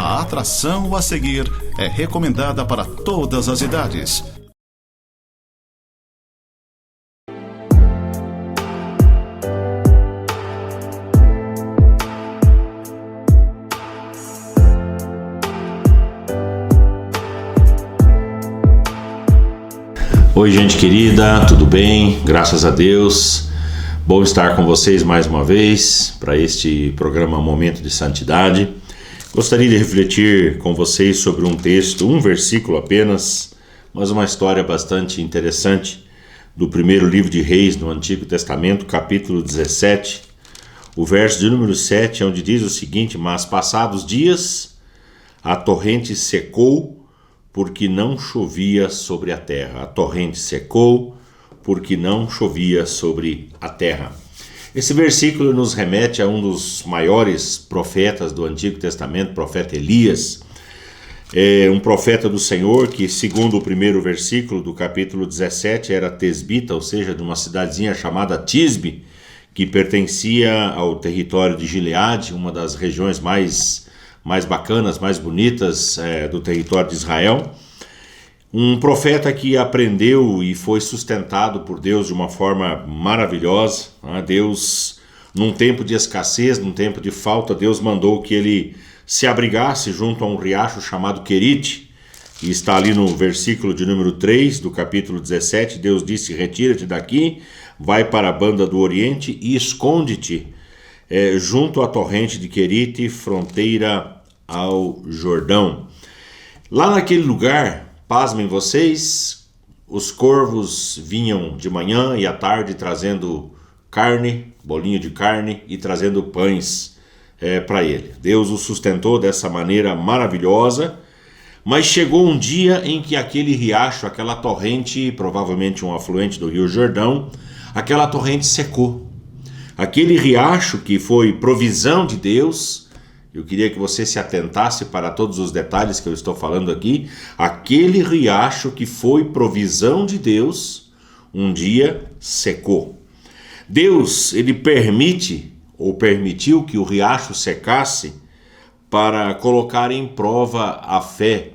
A atração a seguir é recomendada para todas as idades. Oi, gente querida, tudo bem? Graças a Deus. Bom estar com vocês mais uma vez para este programa Momento de Santidade. Gostaria de refletir com vocês sobre um texto, um versículo apenas, mas uma história bastante interessante do primeiro livro de Reis no Antigo Testamento, capítulo 17, o verso de número 7, onde diz o seguinte: mas passados dias, a torrente secou, porque não chovia sobre a terra. A torrente secou, porque não chovia sobre a terra. Esse versículo nos remete a um dos maiores profetas do Antigo Testamento, profeta Elias. É um profeta do Senhor que, segundo o primeiro versículo do capítulo 17, era tesbita, ou seja, de uma cidadezinha chamada Tisbe, que pertencia ao território de Gileade, uma das regiões mais bacanas, mais bonitas do território de Israel. Um profeta que aprendeu e foi sustentado por Deus de uma forma maravilhosa. Deus, num tempo de escassez, num tempo de falta, Deus mandou que ele se abrigasse junto a um riacho chamado Querite, e está ali no versículo de número 3 do capítulo 17, Deus disse: retira-te daqui, vai para a banda do Oriente e esconde-te junto à torrente de Querite, fronteira ao Jordão. Lá naquele lugar, pasmem vocês, os corvos vinham de manhã e à tarde trazendo carne, bolinho de carne e trazendo pães para ele. Deus o sustentou dessa maneira maravilhosa, mas chegou um dia em que aquele riacho, aquela torrente, provavelmente um afluente do Rio Jordão, aquela torrente secou. Aquele riacho que foi provisão de Deus, eu queria que você se atentasse para todos os detalhes que eu estou falando aqui. Aquele riacho que foi provisão de Deus, um dia secou. Deus, ele permitiu que o riacho secasse para colocar em prova a fé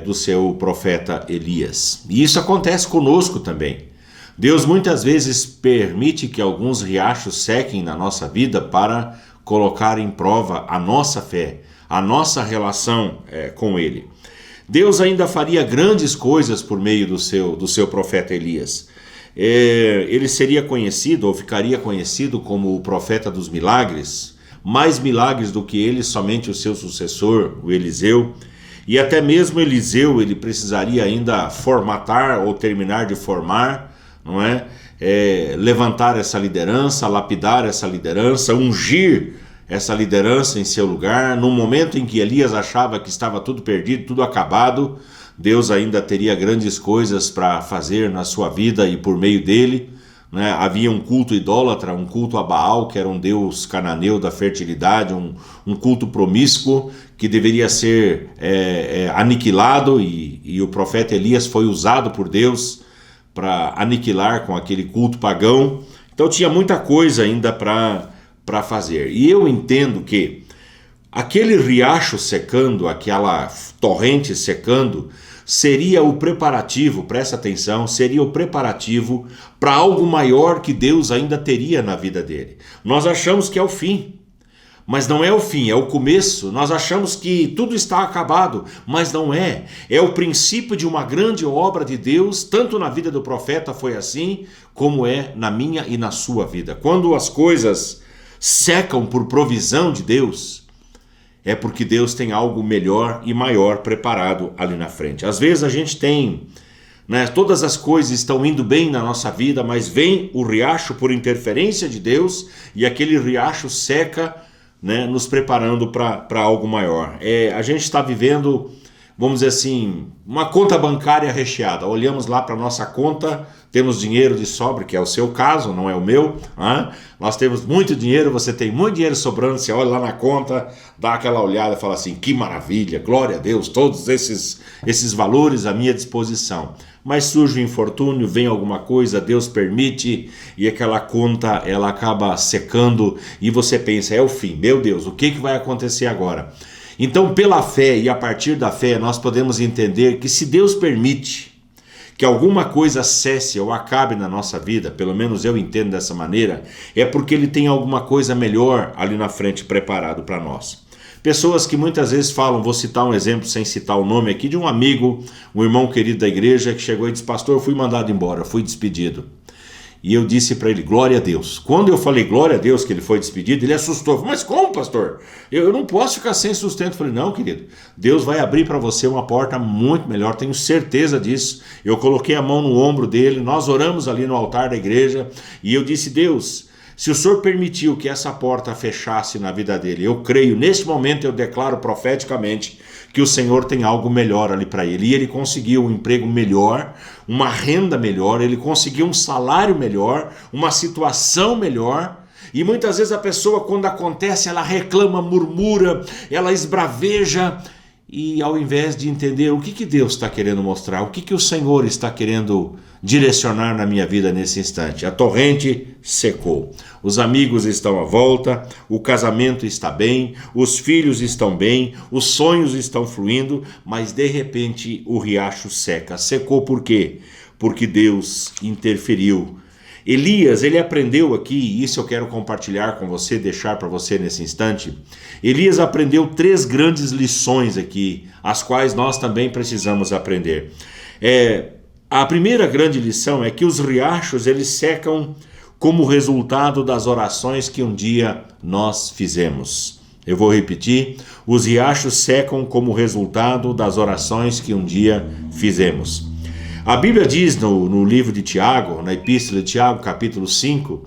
do seu profeta Elias. E isso acontece conosco também. Deus muitas vezes permite que alguns riachos sequem na nossa vida para colocar em prova a nossa fé, a nossa relação com Ele. Deus ainda faria grandes coisas por meio do seu profeta Elias. Ele seria conhecido, ou ficaria conhecido, como o profeta dos milagres, mais milagres do que ele, somente o seu sucessor, o Eliseu. E até mesmo Eliseu, ele precisaria ainda formatar ou terminar de formar, não é? Levantar essa liderança, lapidar essa liderança, ungir essa liderança em seu lugar. No momento em que Elias achava que estava tudo perdido, tudo acabado, Deus ainda teria grandes coisas para fazer na sua vida e por meio dele, né? Havia um culto idólatra, um culto a Baal, que era um deus cananeu da fertilidade, um culto promíscuo que deveria ser aniquilado, e o profeta Elias foi usado por Deus para aniquilar com aquele culto pagão. Então tinha muita coisa ainda para fazer. E eu entendo que aquele riacho secando, aquela torrente secando, seria o preparativo, presta atenção, seria o preparativo para algo maior que Deus ainda teria na vida dele. Nós achamos que é o fim, mas não é o fim, é o começo. Nós achamos que tudo está acabado, mas não é. É o princípio de uma grande obra de Deus, tanto na vida do profeta foi assim, como é na minha e na sua vida. Quando as coisas secam por provisão de Deus, é porque Deus tem algo melhor e maior preparado ali na frente. Às vezes a gente tem, todas as coisas estão indo bem na nossa vida, mas vem o riacho por interferência de Deus, e aquele riacho seca, nos preparando para algo maior. A gente está vivendo, vamos dizer assim, uma conta bancária recheada. Olhamos lá para a nossa conta, temos dinheiro de sobra, que é o seu caso, não é o meu. Nós temos muito dinheiro, você tem muito dinheiro sobrando, você olha lá na conta, dá aquela olhada e fala assim: que maravilha, glória a Deus, todos esses valores à minha disposição. Mas surge um infortúnio, vem alguma coisa, Deus permite, e aquela conta ela acaba secando, e você pensa: é o fim, meu Deus, o que vai acontecer agora? Então, pela fé e a partir da fé, nós podemos entender que se Deus permite que alguma coisa cesse ou acabe na nossa vida, pelo menos eu entendo dessa maneira, é porque Ele tem alguma coisa melhor ali na frente preparado para nós. Pessoas que muitas vezes falam, vou citar um exemplo sem citar o nome aqui, de um amigo, um irmão querido da igreja, que chegou e disse, pastor, eu fui mandado embora, fui despedido. E eu disse para ele, glória a Deus. Quando eu falei glória a Deus que ele foi despedido, ele assustou. Falei, mas como, pastor? Eu não posso ficar sem sustento. Eu falei, não, querido. Deus vai abrir para você uma porta muito melhor, tenho certeza disso. Eu coloquei a mão no ombro dele, nós oramos ali no altar da igreja. E eu disse, Deus, se o Senhor permitiu que essa porta fechasse na vida dele, eu creio, neste momento eu declaro profeticamente que o Senhor tem algo melhor ali para ele. E ele conseguiu um emprego melhor, uma renda melhor, ele conseguiu um salário melhor, uma situação melhor. E muitas vezes a pessoa, quando acontece, ela reclama, murmura, ela esbraveja. E ao invés de entender o que Deus está querendo mostrar, o que o Senhor está querendo direcionar na minha vida nesse instante. A torrente secou, os amigos estão à volta, o casamento está bem, os filhos estão bem, os sonhos estão fluindo, mas de repente o riacho seca. Secou por quê? Porque Deus interferiu. Elias, ele aprendeu aqui, e isso eu quero compartilhar com você, deixar para você nesse instante. Elias aprendeu 3 grandes lições aqui, as quais nós também precisamos aprender. A primeira grande lição é que os riachos, eles secam como resultado das orações que um dia nós fizemos. Eu vou repetir, os riachos secam como resultado das orações que um dia fizemos. A Bíblia diz no livro de Tiago, na Epístola de Tiago, capítulo 5,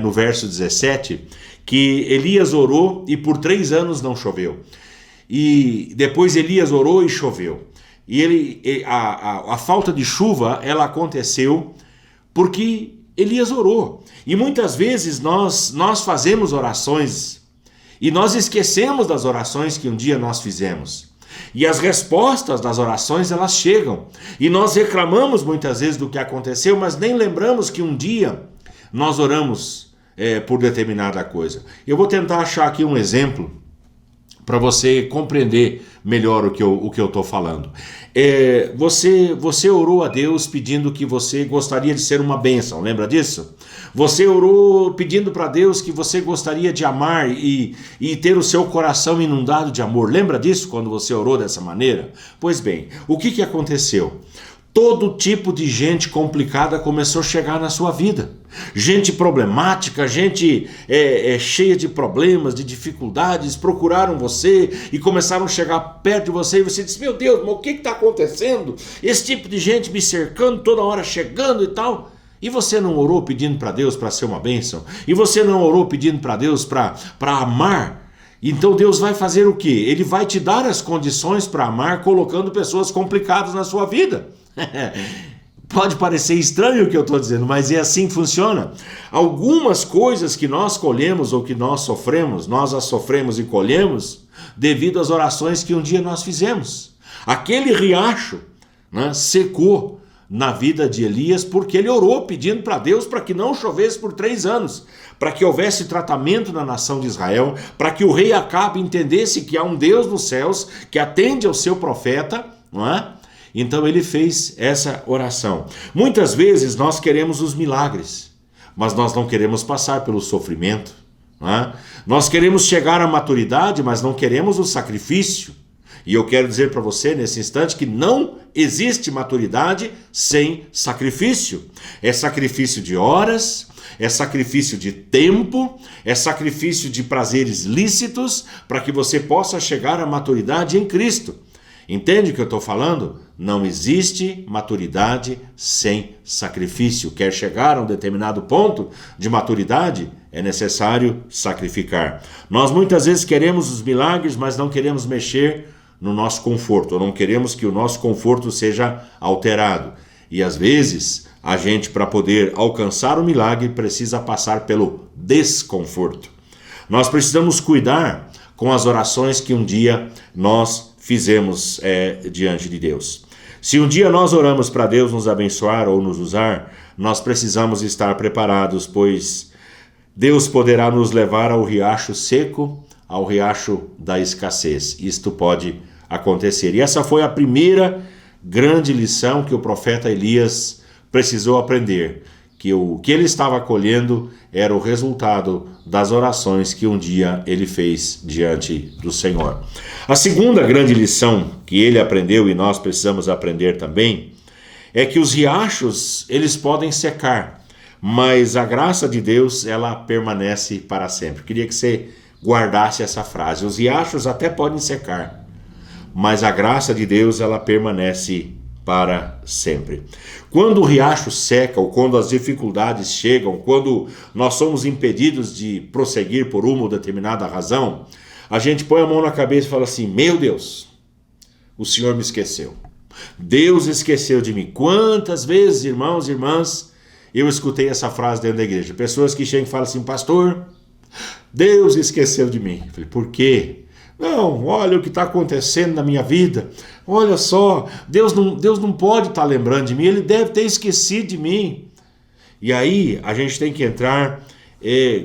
no verso 17, que Elias orou e por 3 anos não choveu. E depois Elias orou e choveu. E a falta de chuva, ela aconteceu porque Elias orou. E muitas vezes nós fazemos orações e nós esquecemos das orações que um dia nós fizemos. E as respostas das orações, elas chegam. E nós reclamamos muitas vezes do que aconteceu, mas nem lembramos que um dia nós oramos por determinada coisa. Eu vou tentar achar aqui um exemplo para você compreender melhor o que eu estou falando. Você orou a Deus pedindo que você gostaria de ser uma bênção, lembra disso? Você orou pedindo para Deus que você gostaria de amar e ter o seu coração inundado de amor. Lembra disso quando você orou dessa maneira? Pois bem, o que aconteceu? Todo tipo de gente complicada começou a chegar na sua vida. Gente problemática, gente cheia de problemas, de dificuldades, procuraram você e começaram a chegar perto de você e você disse, meu Deus, mas o que está acontecendo? Esse tipo de gente me cercando, toda hora chegando e tal. E você não orou pedindo para Deus para ser uma bênção? E você não orou pedindo para Deus para amar? Então Deus vai fazer o quê? Ele vai te dar as condições para amar, colocando pessoas complicadas na sua vida. Pode parecer estranho o que eu estou dizendo, mas é assim que funciona. Algumas coisas que nós colhemos ou que nós sofremos, nós as sofremos e colhemos devido às orações que um dia nós fizemos. Aquele riacho secou na vida de Elias porque ele orou pedindo para Deus para que não chovesse por 3 anos, para que houvesse tratamento na nação de Israel, para que o rei Acabe entendesse que há um Deus nos céus que atende ao seu profeta, não é? Então ele fez essa oração. Muitas vezes nós queremos os milagres, mas nós não queremos passar pelo sofrimento. Não é? Nós queremos chegar à maturidade, mas não queremos o sacrifício. E eu quero dizer para você nesse instante que não existe maturidade sem sacrifício. É sacrifício de horas, é sacrifício de tempo, é sacrifício de prazeres lícitos para que você possa chegar à maturidade em Cristo. Entende o que eu estou falando? Não existe maturidade sem sacrifício. Quer chegar a um determinado ponto de maturidade? É necessário sacrificar. Nós muitas vezes queremos os milagres, mas não queremos mexer no nosso conforto. Ou não queremos que o nosso conforto seja alterado. E às vezes, a gente, para poder alcançar o milagre, precisa passar pelo desconforto. Nós precisamos cuidar com as orações que um dia nós fizemos diante de Deus. Se um dia nós oramos para Deus nos abençoar ou nos usar, nós precisamos estar preparados, pois Deus poderá nos levar ao riacho seco, ao riacho da escassez. Isto pode acontecer. E essa foi a primeira grande lição que o profeta Elias precisou aprender, que o que ele estava colhendo era o resultado das orações que um dia ele fez diante do Senhor. A segunda grande lição que ele aprendeu, e nós precisamos aprender também, é que os riachos, eles podem secar, mas a graça de Deus, ela permanece para sempre. Eu queria que você guardasse essa frase. Os riachos até podem secar, mas a graça de Deus, ela permanece para sempre. Quando o riacho seca, ou quando as dificuldades chegam, quando nós somos impedidos de prosseguir por uma ou determinada razão, a gente põe a mão na cabeça e fala assim: meu Deus, o Senhor me esqueceu. Deus esqueceu de mim. Quantas vezes, irmãos e irmãs, eu escutei essa frase dentro da igreja. Pessoas que chegam e falam assim: pastor, Deus esqueceu de mim. Eu falei: por quê? Não, olha o que está acontecendo na minha vida. Olha só, Deus não pode estar lembrando de mim, Ele deve ter esquecido de mim. E aí a gente tem que entrar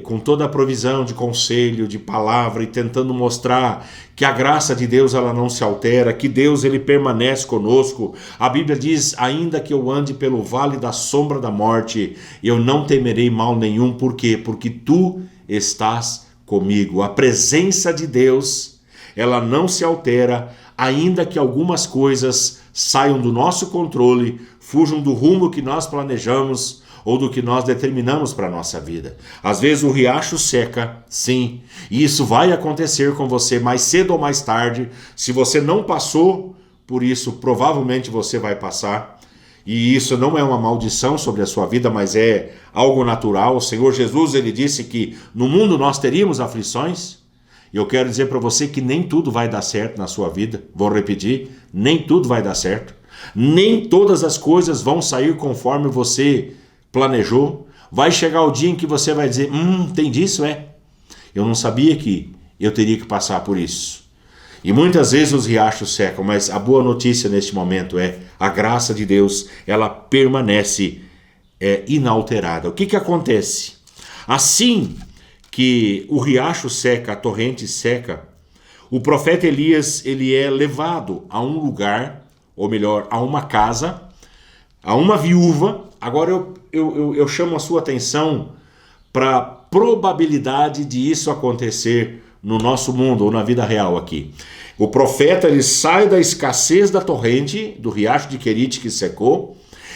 com toda a provisão de conselho, de palavra, e tentando mostrar que a graça de Deus, ela não se altera, que Deus, ele permanece conosco. A Bíblia diz: ainda que eu ande pelo vale da sombra da morte, eu não temerei mal nenhum. Por quê? Porque tu estás comigo. A presença de Deus, ela não se altera, ainda que algumas coisas saiam do nosso controle, fujam do rumo que nós planejamos ou do que nós determinamos para a nossa vida. Às vezes o riacho seca, sim, e isso vai acontecer com você mais cedo ou mais tarde. Se você não passou por isso, provavelmente você vai passar. E isso não é uma maldição sobre a sua vida, mas é algo natural. O Senhor Jesus, ele disse que no mundo nós teríamos aflições. E eu quero dizer para você que nem tudo vai dar certo na sua vida. Vou repetir, nem tudo vai dar certo. Nem todas as coisas vão sair conforme você planejou. Vai chegar o dia em que você vai dizer: tem disso, é? Eu não sabia que eu teria que passar por isso. E muitas vezes os riachos secam, mas a boa notícia neste momento é: a graça de Deus, ela permanece inalterada. O que acontece? Assim que o riacho seca, a torrente seca, o profeta Elias, ele é levado a um lugar, ou melhor, a uma casa, a uma viúva. Agora eu chamo a sua atenção para a probabilidade de isso acontecer no nosso mundo, ou na vida real aqui. O profeta, ele sai da escassez da torrente, do riacho de Querite que secou,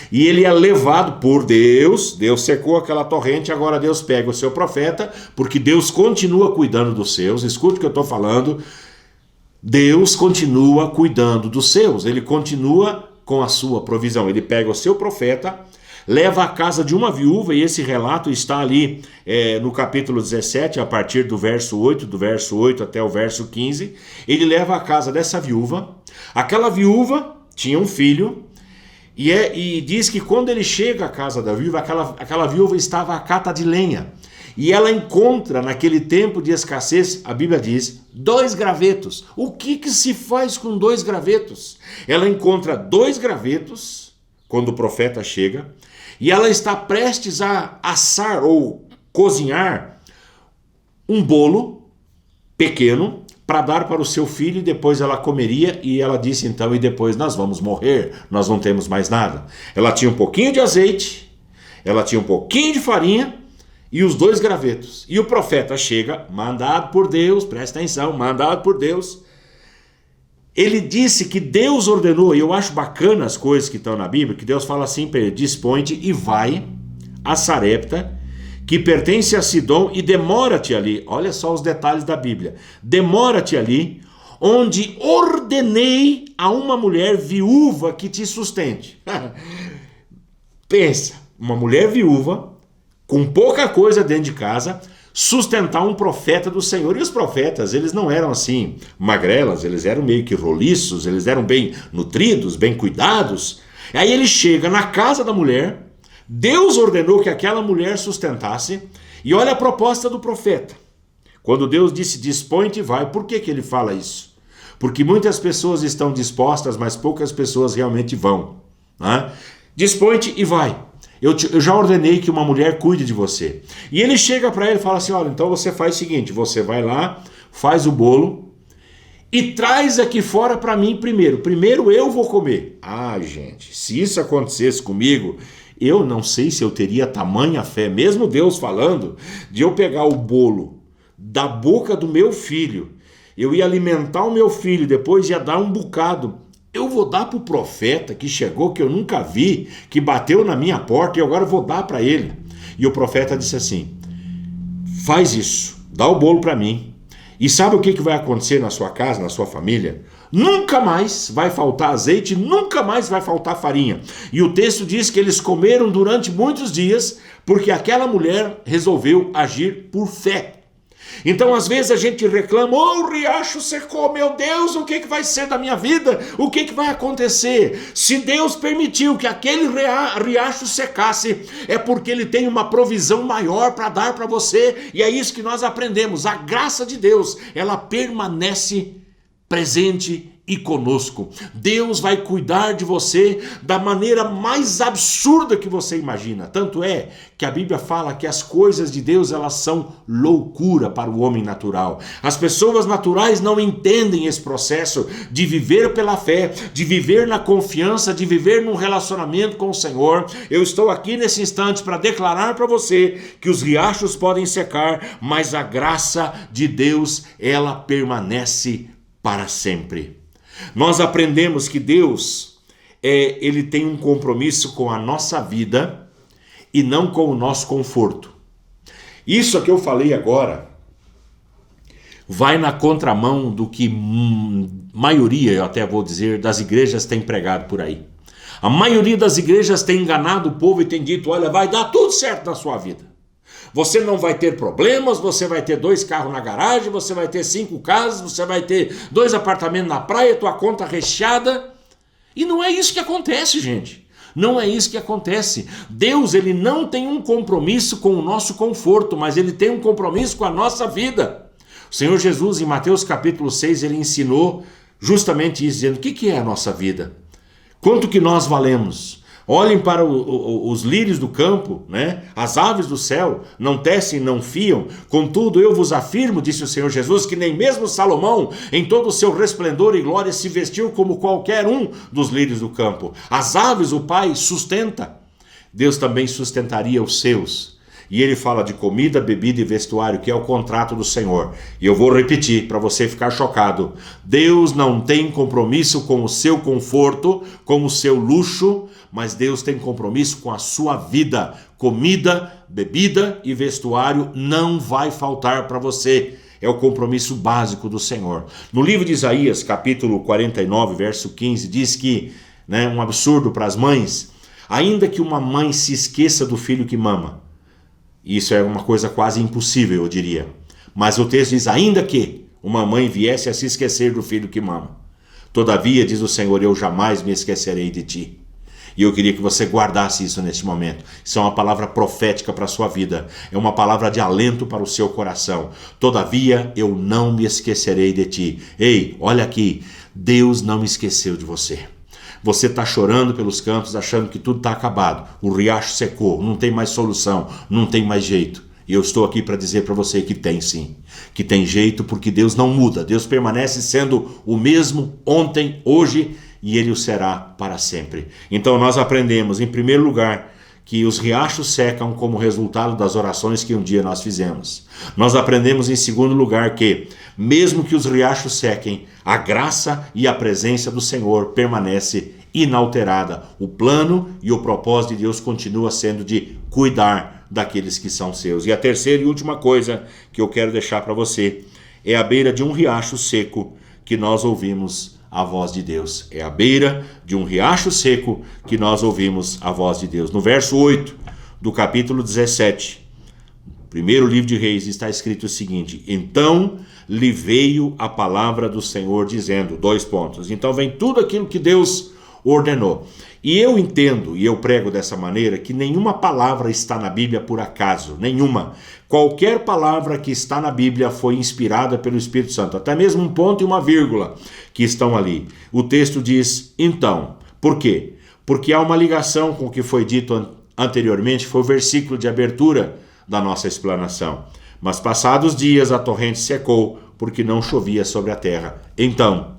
e ele é levado por Deus. Deus secou aquela torrente, agora Deus pega o seu profeta, porque Deus continua cuidando dos seus. Escuta o que eu estou falando. Deus continua cuidando dos seus, ele continua com a sua provisão. Ele pega o seu profeta, leva à casa de uma viúva, e esse relato está ali no capítulo 17, a partir do verso 8 até o verso 15. Ele leva à casa dessa viúva. Aquela viúva tinha um filho, e diz que quando ele chega à casa da viúva, aquela viúva estava à cata de lenha. E ela encontra, naquele tempo de escassez, a Bíblia diz, 2 gravetos. O que se faz com 2 gravetos? Ela encontra 2 gravetos, quando o profeta chega, e ela está prestes a assar ou cozinhar um bolo pequeno para dar para o seu filho, e depois ela comeria. E ela disse então: e depois nós vamos morrer, nós não temos mais nada. Ela tinha um pouquinho de azeite, ela tinha um pouquinho de farinha e os 2 gravetos. E o profeta chega, mandado por Deus, presta atenção, mandado por Deus. Ele disse que Deus ordenou, e eu acho bacana as coisas que estão na Bíblia, que Deus fala assim para ele: dispõe-te e vai a Sarepta, que pertence a Sidom, e demora-te ali. Olha só os detalhes da Bíblia. Demora-te ali, onde ordenei a uma mulher viúva que te sustente. Pensa, uma mulher viúva, com pouca coisa dentro de casa, sustentar um profeta do Senhor. E os profetas, eles não eram assim magrelas, eles eram meio que roliços, eles eram bem nutridos, bem cuidados. Aí ele chega na casa da mulher, Deus ordenou que aquela mulher sustentasse, e olha a proposta do profeta. Quando Deus disse: dispõe-te e vai, por que ele fala isso? Porque muitas pessoas estão dispostas, mas poucas pessoas realmente vão. Né? Dispõe-te e vai. Eu já ordenei que uma mulher cuide de você. E ele chega para ele e fala assim: olha, então você faz o seguinte, você vai lá, faz o bolo e traz aqui fora para mim primeiro. Primeiro eu vou comer. Ah, gente, se isso acontecesse comigo, eu não sei se eu teria tamanha fé, mesmo Deus falando, de eu pegar o bolo da boca do meu filho, eu ia alimentar o meu filho, depois ia dar um bocado. Eu vou dar para o profeta que chegou, que eu nunca vi, que bateu na minha porta, e agora eu vou dar para ele. E o profeta disse assim: faz isso, dá o bolo para mim. E sabe o que vai acontecer na sua casa, na sua família? Nunca mais vai faltar azeite, nunca mais vai faltar farinha. E o texto diz que eles comeram durante muitos dias, porque aquela mulher resolveu agir por fé. Então às vezes a gente reclama: o riacho secou, meu Deus, o que vai ser da minha vida? O que vai acontecer? Se Deus permitiu que aquele riacho secasse, é porque Ele tem uma provisão maior para dar para você, e é isso que nós aprendemos. A graça de Deus, ela permanece presente e conosco. Deus vai cuidar de você da maneira mais absurda que você imagina. Tanto é que a Bíblia fala que as coisas de Deus, elas são loucura para o homem natural. As pessoas naturais não entendem esse processo de viver pela fé, de viver na confiança, de viver num relacionamento com o Senhor. Eu estou aqui nesse instante para declarar para você que os riachos podem secar, mas a graça de Deus, ela permanece para sempre. Nós aprendemos que Deus, Ele tem um compromisso com a nossa vida e não com o nosso conforto. Isso que eu falei agora vai na contramão do que maioria, eu até vou dizer, das igrejas tem pregado por aí. A maioria das igrejas tem enganado o povo e tem dito: olha, vai dar tudo certo na sua vida. Você não vai ter problemas, você vai ter 2 carros na garagem, você vai ter 5 casas, você vai ter 2 apartamentos na praia, tua conta recheada. E não é isso que acontece, gente. Não é isso que acontece. Deus, Ele não tem um compromisso com o nosso conforto, mas Ele tem um compromisso com a nossa vida. O Senhor Jesus, em Mateus capítulo 6, Ele ensinou justamente isso, dizendo: o que é a nossa vida? Quanto que nós valemos? Olhem para os lírios do campo, né? As aves do céu, não tecem, não fiam. Contudo, eu vos afirmo, disse o Senhor Jesus, que nem mesmo Salomão, em todo o seu resplendor e glória, se vestiu como qualquer um dos lírios do campo. As aves o Pai sustenta. Deus também sustentaria os seus. E ele fala de comida, bebida e vestuário, que é o contrato do Senhor. E eu vou repetir para você ficar chocado. Deus não tem compromisso com o seu conforto, com o seu luxo, mas Deus tem compromisso com a sua vida. Comida, bebida e vestuário não vai faltar para você. É o compromisso básico do Senhor. No livro de Isaías, capítulo 49, verso 15, diz que, um absurdo para as mães: ainda que uma mãe se esqueça do filho que mama. Isso é uma coisa quase impossível, eu diria. Mas o texto diz: ainda que uma mãe viesse a se esquecer do filho que mama, todavia, diz o Senhor, eu jamais me esquecerei de ti. E eu queria que você guardasse isso neste momento. Isso é uma palavra profética para a sua vida. É uma palavra de alento para o seu coração. Todavia, eu não me esquecerei de ti. Ei, olha aqui. Deus não esqueceu de você. Você está chorando pelos cantos, achando que tudo está acabado. O riacho secou, não tem mais solução, não tem mais jeito. E eu estou aqui para dizer para você que tem sim. Que tem jeito, porque Deus não muda. Deus permanece sendo o mesmo ontem, hoje, e Ele o será para sempre. Então nós aprendemos, em primeiro lugar, que os riachos secam como resultado das orações que um dia nós fizemos. Nós aprendemos, em segundo lugar, que mesmo que os riachos sequem, a graça e a presença do Senhor permanece inalterada. O plano e o propósito de Deus continua sendo de cuidar daqueles que são seus. E a terceira e última coisa que eu quero deixar para você é à beira de um riacho seco que nós ouvimos a voz de Deus. É à beira de um riacho seco que nós ouvimos a voz de Deus. No verso 8 do capítulo 17, primeiro livro de Reis, está escrito o seguinte: então lhe veio a palavra do Senhor dizendo, : então vem tudo aquilo que Deus ordenou. E eu entendo, e eu prego dessa maneira, que nenhuma palavra está na Bíblia por acaso, nenhuma. Qualquer palavra que está na Bíblia foi inspirada pelo Espírito Santo, até mesmo um ponto e uma vírgula que estão ali. O texto diz, então. Por quê? Porque há uma ligação com o que foi dito anteriormente, foi o versículo de abertura da nossa explanação. Mas passados dias a torrente secou, porque não chovia sobre a terra. Então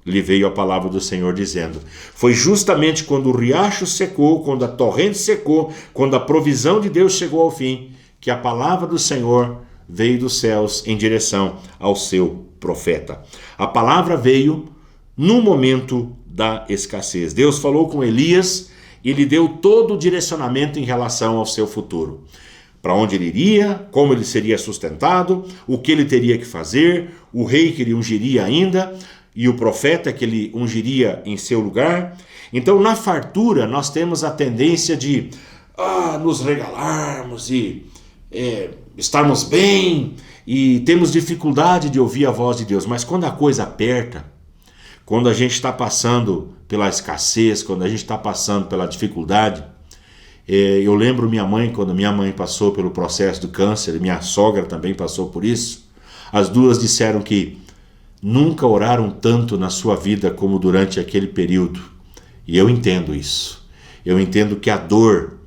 lhe veio a palavra do Senhor dizendo: foi justamente quando o riacho secou, quando a torrente secou, quando a provisão de Deus chegou ao fim, que a palavra do Senhor veio dos céus em direção ao seu profeta. A palavra veio no momento da escassez. Deus falou com Elias e lhe deu todo o direcionamento em relação ao seu futuro. Para onde ele iria, como ele seria sustentado, o que ele teria que fazer, o rei que ele ungiria ainda e o profeta que ele ungiria em seu lugar. Então, na fartura, nós temos a tendência de nos regalarmos e estarmos bem, e temos dificuldade de ouvir a voz de Deus. Mas quando a coisa aperta, quando a gente está passando pela escassez, quando a gente está passando pela dificuldade, eu lembro minha mãe, quando minha mãe passou pelo processo do câncer, minha sogra também passou por isso. As duas disseram que nunca oraram tanto na sua vida como durante aquele período. E eu entendo isso. Eu entendo que a dor,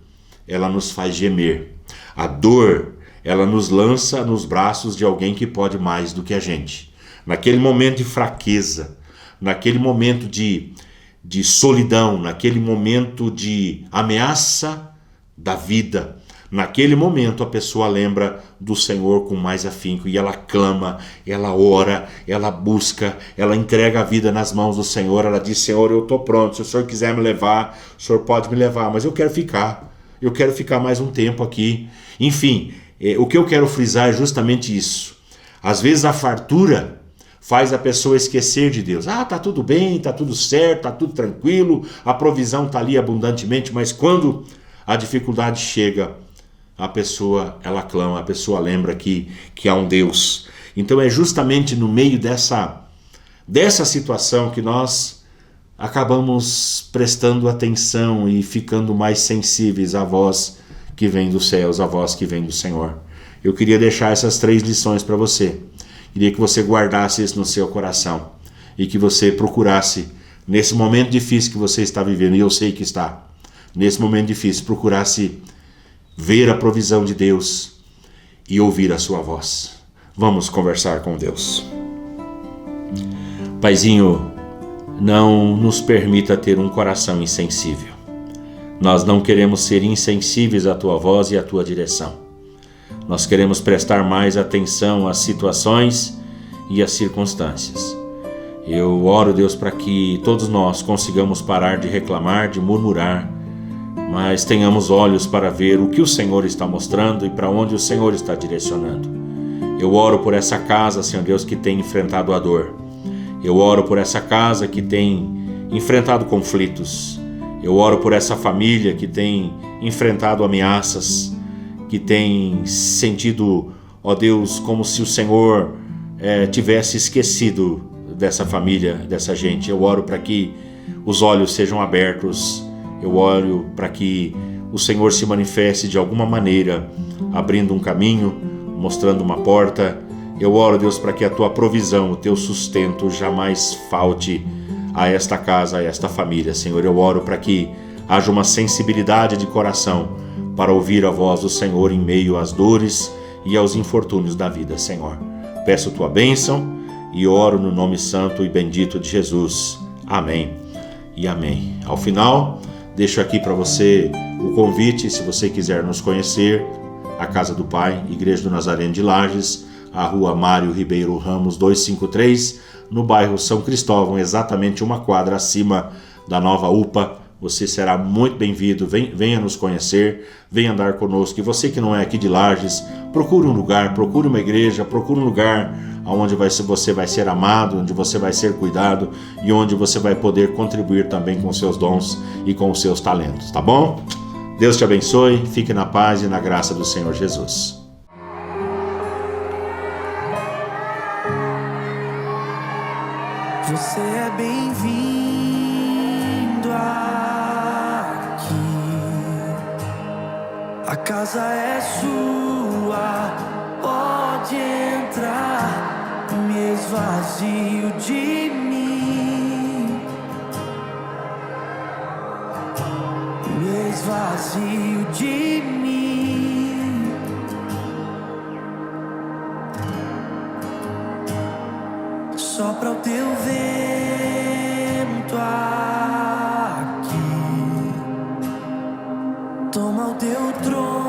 ela nos faz gemer. A dor, ela nos lança nos braços de alguém que pode mais do que a gente. Naquele momento de fraqueza, naquele momento de solidão, naquele momento de ameaça da vida, naquele momento a pessoa lembra do Senhor com mais afinco e ela clama, ela ora, ela busca, ela entrega a vida nas mãos do Senhor. Ela diz: Senhor, eu estou pronto, se o Senhor quiser me levar, o Senhor pode me levar, mas eu quero ficar mais um tempo aqui. Enfim, o que eu quero frisar é justamente isso. Às vezes a fartura faz a pessoa esquecer de Deus. Tá tudo bem, tá tudo certo, tá tudo tranquilo, a provisão tá ali abundantemente, mas quando a dificuldade chega, a pessoa, ela clama, a pessoa lembra que há um Deus. Então é justamente no meio dessa situação que nós acabamos prestando atenção e ficando mais sensíveis à voz que vem dos céus, à voz que vem do Senhor. Eu queria deixar essas 3 lições para você. Queria que você guardasse isso no seu coração e que você procurasse, nesse momento difícil que você está vivendo, e eu sei que está, nesse momento difícil, procurasse ver a provisão de Deus e ouvir a sua voz. Vamos conversar com Deus. Paizinho, não nos permita ter um coração insensível. Nós não queremos ser insensíveis à tua voz e à tua direção. Nós queremos prestar mais atenção às situações e às circunstâncias. Eu oro, Deus, para que todos nós consigamos parar de reclamar, de murmurar, mas tenhamos olhos para ver o que o Senhor está mostrando e para onde o Senhor está direcionando. Eu oro por essa casa, Senhor Deus, que tem enfrentado a dor. Eu oro por essa casa que tem enfrentado conflitos. Eu oro por essa família que tem enfrentado ameaças, que tem sentido, ó Deus, como se o Senhor tivesse esquecido dessa família, dessa gente. Eu oro para que os olhos sejam abertos. Eu oro para que o Senhor se manifeste de alguma maneira, abrindo um caminho, mostrando uma porta. Eu oro, Deus, para que a tua provisão, o teu sustento jamais falte a esta casa, a esta família. Senhor, eu oro para que haja uma sensibilidade de coração para ouvir a voz do Senhor em meio às dores e aos infortúnios da vida, Senhor. Peço tua bênção e oro no nome santo e bendito de Jesus. Amém e amém. Ao final, deixo aqui para você o convite, se você quiser nos conhecer, a Casa do Pai, Igreja do Nazareno de Lages, a Rua Mário Ribeiro Ramos 253, no bairro São Cristóvão, exatamente uma quadra acima da nova UPA. Você será muito bem-vindo, venha nos conhecer, venha andar conosco. E você que não é aqui de Lages, procure um lugar, procure uma igreja, procure um lugar onde você vai ser amado, onde você vai ser cuidado e onde você vai poder contribuir também com os seus dons e com os seus talentos, tá bom? Deus te abençoe, fique na paz e na graça do Senhor Jesus. Você é bem-vindo aqui. A casa é sua, pode entrar. Me esvazio de mim, me esvazio de mim. Sopra o teu vento aqui, toma o teu trono.